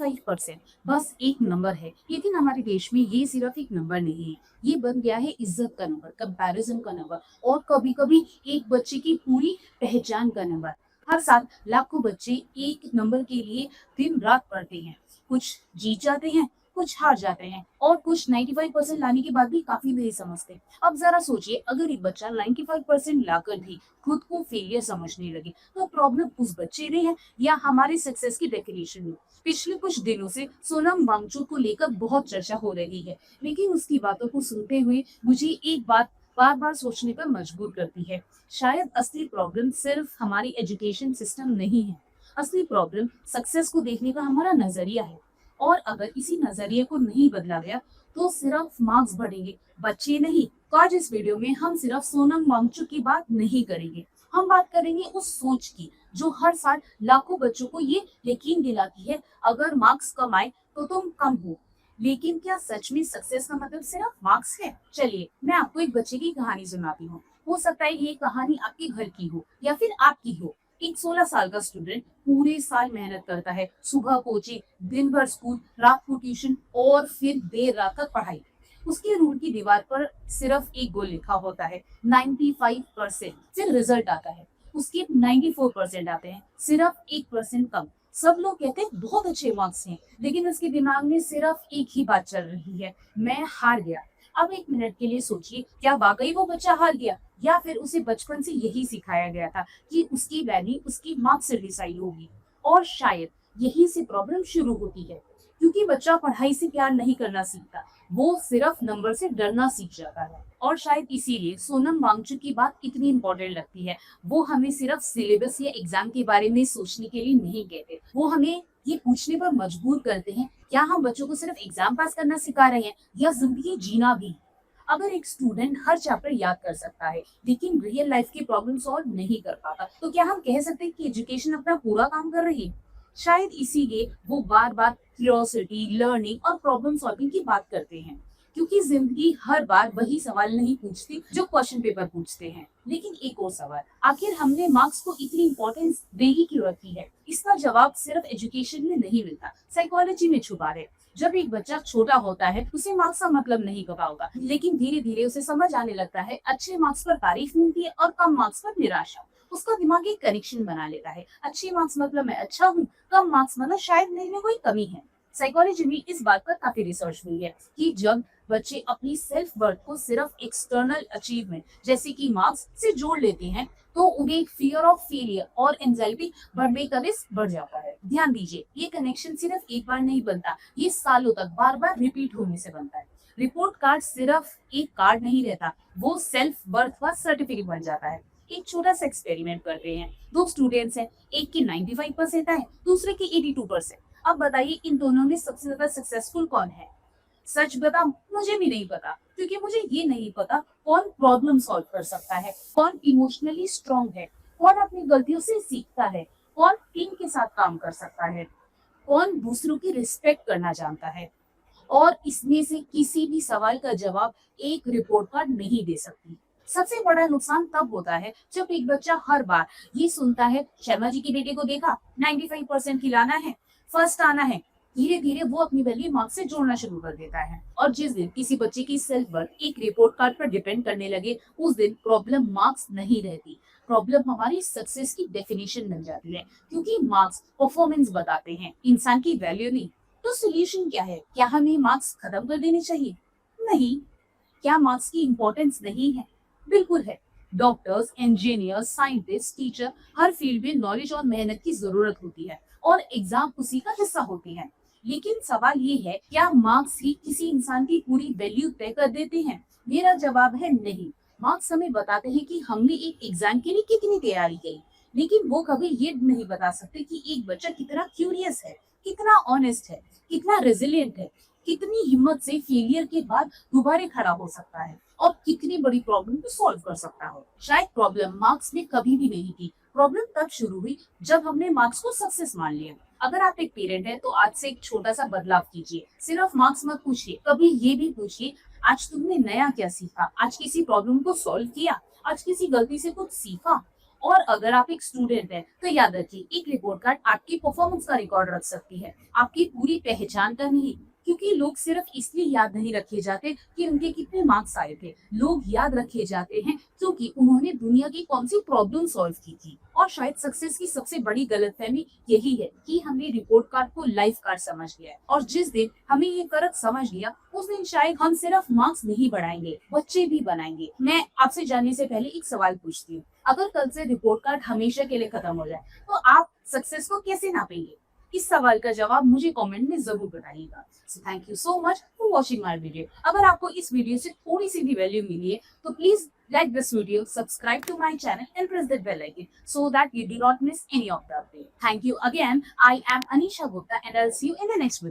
95%। बस एक नंबर है, लेकिन हमारे देश में ये सिर्फ एक नंबर नहीं है, ये बन गया है इज्जत का नंबर, कंपैरिजन का नंबर और कभी कभी एक बच्चे की पूरी पहचान का नंबर। हर साल लाखों बच्चे एक नंबर के लिए दिन रात पढ़ते हैं, कुछ जीत जाते हैं, कुछ हार जाते हैं और कुछ 95% लाने के बाद भी काफी नहीं समझते। अब जरा सोचिए, अगर एक बच्चा 95% लाकर भी खुद को फेलियर समझने लगे, तो प्रॉब्लम उस बच्चे में है या हमारे सक्सेस की डेफिनेशन में। पिछले कुछ दिनों से सोनम वांगचुक को लेकर बहुत चर्चा हो रही है, लेकिन उसकी बातों को सुनते हुए मुझे एक बात बार बार सोचने पर मजबूर करती है। शायद असली प्रॉब्लम सिर्फ हमारी एजुकेशन सिस्टम नहीं है, असली प्रॉब्लम सक्सेस को देखने का हमारा नजरिया है। और अगर इसी नजरिए को नहीं बदला गया तो सिर्फ मार्क्स बढ़ेंगे, बच्चे नहीं। तो आज इस वीडियो में हम सिर्फ सोनम वांगचुक की बात नहीं करेंगे, हम बात करेंगे उस सोच की जो हर साल लाखों बच्चों को ये यकीन दिलाती है, अगर मार्क्स कम आए तो तुम कम हो। लेकिन क्या सच में सक्सेस का मतलब सिर्फ मार्क्स है? चलिए मैं आपको एक बच्चे की कहानी सुनाती हूँ। हो सकता है ये कहानी आपके घर की हो या फिर आपकी हो। एक 16 साल का स्टूडेंट पूरे साल मेहनत करता है, सुबह कोचिंग, दिन भर स्कूल, रात को ट्यूशन और फिर देर रात तक पढ़ाई। उसके रूम की दीवार पर सिर्फ एक गोल लिखा होता है, 95%। फिर रिजल्ट आता है, उसके 94% आते हैं, सिर्फ 1% कम। सब लोग कहते हैं बहुत अच्छे मार्क्स हैं, लेकिन उसके दिमाग में सिर्फ एक ही बात चल रही है, मैं हार गया। अब एक मिनट के लिए सोचिए, क्या वाकई वो बच्चा हार गया या फिर उसे बचपन से यही सिखाया गया था कि उसकी वैल्यू उसकी मार्क्स से डिसाइड होगी। और शायद यही से प्रॉब्लम शुरू होती है, क्योंकि बच्चा पढ़ाई से प्यार नहीं करना सीखता, वो सिर्फ नंबर से डरना सीख जाता है। और शायद इसीलिए सोनम वांगचुक की बात इतनी इंपॉर्टेंट लगती है। वो हमें सिर्फ सिलेबस या एग्जाम के बारे में सोचने के लिए नहीं कहते, वो हमें ये पूछने पर मजबूर करते हैं, क्या हम बच्चों को सिर्फ एग्जाम पास करना सिखा रहे हैं या जिंदगी जीना भी। अगर एक स्टूडेंट हर चैप्टर याद कर सकता है लेकिन रियल लाइफ की प्रॉब्लम सॉल्व नहीं कर पाता, तो क्या हम कह सकते हैं कि एजुकेशन अपना पूरा काम कर रही है? शायद इसीलिए वो बार बार क्यूरियोसिटी, लर्निंग और प्रॉब्लम सॉल्विंग की बात करते हैं, क्योंकि जिंदगी हर बार वही सवाल नहीं पूछती जो क्वेश्चन पेपर पूछते हैं। लेकिन एक और सवाल, आखिर हमने मार्क्स को इतनी इंपॉर्टेंस देगी क्यों रखी है? इसका जवाब सिर्फ एजुकेशन में नहीं मिलता, साइकोलॉजी में छुपा है। जब एक बच्चा छोटा होता है उसे मार्क्स का मतलब नहीं पता होता, लेकिन धीरे धीरे उसे समझ आने लगता है, अच्छे मार्क्स पर तारीफ मिलती है और कम मार्क्स पर निराशा। उसका दिमाग एक कनेक्शन बना लेता है, अच्छे मार्क्स मतलब मैं अच्छा हूँ, कम मार्क्स मतलब शायद मेरे में कोई कमी है। साइकोलॉजी में इस बात पर काफी रिसर्च हुई है कि जब बच्चे अपनी सेल्फ वर्थ को सिर्फ एक्सटर्नल अचीवमेंट जैसे कि मार्क्स से जोड़ लेते हैं, तो उन्हें फियर ऑफ फेलियर और एंजाइटी बढ़ने का रिस्क बढ़ जाता है। ध्यान दीजिए, ये कनेक्शन सिर्फ एक बार नहीं बनता, ये सालों तक बार बार रिपीट होने से बनता है। रिपोर्ट कार्ड सिर्फ एक कार्ड नहीं रहता, वो सेल्फ वर्थ का सर्टिफिकेट बन जाता है। एक छोटा सा एक्सपेरिमेंट करते हैं, दो स्टूडेंट्स हैं, एक के 95% आए, दूसरे के 82%। अब बताइए इन दोनों में सबसे ज्यादा सक्सेसफुल कौन है? सच बता, मुझे भी नहीं पता, क्योंकि मुझे ये नहीं पता कौन प्रॉब्लम सॉल्व कर सकता है, कौन इमोशनली स्ट्रांग है, कौन अपनी गलतियों से सीखता है, कौन टीम के साथ काम कर सकता है, कौन दूसरों की रिस्पेक्ट करना जानता है। और इसमें से किसी भी सवाल का जवाब एक रिपोर्ट कार्ड नहीं दे सकती। सबसे बड़ा नुकसान तब होता है जब एक बच्चा हर बार ये सुनता है, शर्मा जी के बेटे को देखा, 95% की लाना है, फर्स्ट आना है। धीरे धीरे वो अपनी वैल्यू मार्क्स से जोड़ना शुरू कर देता है, और जिस दिन किसी बच्चे की सेल्फ वर्थ एक रिपोर्ट कार्ड पर डिपेंड करने लगे, उस दिन प्रॉब्लम मार्क्स नहीं रहती, प्रॉब्लम हमारी सक्सेस की डेफिनेशन बन जाती है, क्योंकि मार्क्स परफॉर्मेंस बताते हैं, इंसान की वैल्यू नहीं। तो सोल्यूशन क्या है? क्या हमें मार्क्स खत्म कर देने चाहिए? नहीं। क्या मार्क्स की इंपॉर्टेंस नहीं है? बिल्कुल है। डॉक्टर्स, इंजीनियर्स, साइंटिस्ट, टीचर, हर फील्ड में नॉलेज और मेहनत की जरूरत होती है, और एग्जाम उसी का हिस्सा होती है। लेकिन सवाल ये है, क्या मार्क्स ही किसी इंसान की पूरी वैल्यू तय कर देते हैं? मेरा जवाब है नहीं। मार्क्स हमें बताते हैं कि हमने एक एग्जाम के लिए कितनी तैयारी की, लेकिन वो कभी ये नहीं बता सकते कि एक बच्चा कितना क्यूरियस है, कितना ऑनेस्ट है, कितना रेजिलिएंट है, कितनी हिम्मत से फेलियर के बाद दोबारा खड़ा हो सकता है, और कितनी बड़ी प्रॉब्लम को सॉल्व कर सकता हो। शायद प्रॉब्लम मार्क्स में कभी भी नहीं थी, प्रॉब्लम तब शुरू हुई जब हमने मार्क्स को सक्सेस मान लिया। अगर आप एक पेरेंट हैं तो आज से एक छोटा सा बदलाव कीजिए, सिर्फ मार्क्स मत पूछिए, कभी ये भी पूछिए, आज तुमने नया क्या सीखा, आज किसी प्रॉब्लम को सॉल्व किया, आज किसी गलती से कुछ सीखा। और अगर आप एक स्टूडेंट हैं तो याद रखिए एक रिपोर्ट कार्ड आपकी परफॉर्मेंस का रिकॉर्ड रख सकती है, आपकी पूरी पहचान का नहीं। क्योंकि लोग सिर्फ इसलिए याद नहीं रखे जाते कि उनके कितने मार्क्स आए थे, लोग याद रखे जाते हैं क्योंकि उन्होंने दुनिया की कौन सी प्रॉब्लम सॉल्व की थी। और शायद सक्सेस की सबसे बड़ी गलतफहमी यही है कि हमने रिपोर्ट कार्ड को लाइफ कार्ड समझ लिया है, और जिस दिन हमें ये फर्क समझ लिया उस दिन शायद हम सिर्फ मार्क्स नहीं बढ़ाएंगे, बच्चे भी बनाएंगे। मैं आपसे जाने से पहले एक सवाल पूछती हूँ, अगर कल से रिपोर्ट कार्ड हमेशा के लिए खत्म हो जाए तो आप सक्सेस को कैसे नापेंगे? इस सवाल का जवाब मुझे कमेंट में जरूर बताइएगा। So thank you so much for watching my video. अगर आपको इस वीडियो से थोड़ी सी भी वैल्यू मिली है तो please like this video, subscribe to my channel and press that bell icon so that you do not miss any of the update. Thank you again. I am Anisha Gupta and I'll see you in the next video.